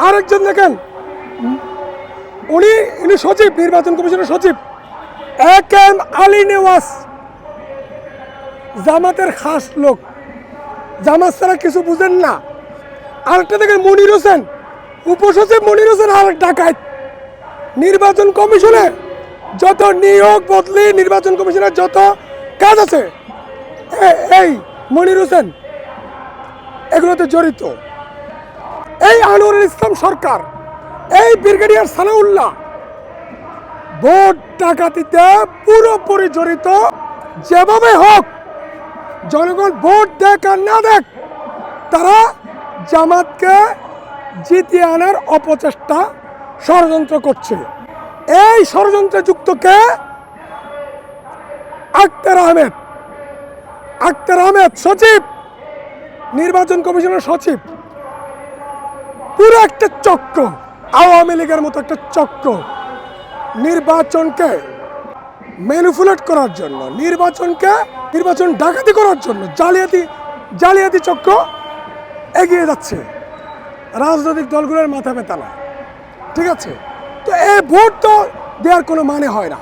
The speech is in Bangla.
আরেকজন দেখেন, উনি সচিব, নির্বাচন কমিশনের সচিব এম আলী নেওয়াজ, জামাতের খাস লোক, জামাত ছাড়া কিছু বুঝেন না। আরেকটা দেখেন মনির হোসেন, উপসচিব মনির হোসেন আরেক ডাকাত। নির্বাচন কমিশনে যত নিয়োগ বদলি, নির্বাচন কমিশনের যত কাজ আছে এই মনির হোসেন এগুলোতে জড়িত। এই আনোয়ারুল ইসলাম সরকার, এই ব্রিগেডিয়ার সানাউল্লাহ ভোট ডাকাতিতে পুরোপুরি জড়িত। যেভাবে হোক জনগণ ভোট দেখ আর না দেখ, তারা জামাতকে জিতিয়ে আনার অপচেষ্টা ষড়যন্ত্র করছে। এই ষড়যন্ত্রে যুক্ত কে? আখতার আহমেদ সচিব, নির্বাচন কমিশনের সচিব। পুরো একটা চক্র, আওয়ামী লীগের মতো একটা চক্র নির্বাচনকে ম্যানিপুলেট করার জন্য, নির্বাচন ডাকাতি করার জন্য জালিয়াতি চক্র এগিয়ে যাচ্ছে। রাজনৈতিক দলগুলোর মাথা ব্যথা না, ঠিক আছে? তো এই ভোট তো দেওয়ার কোনো মানে হয় না।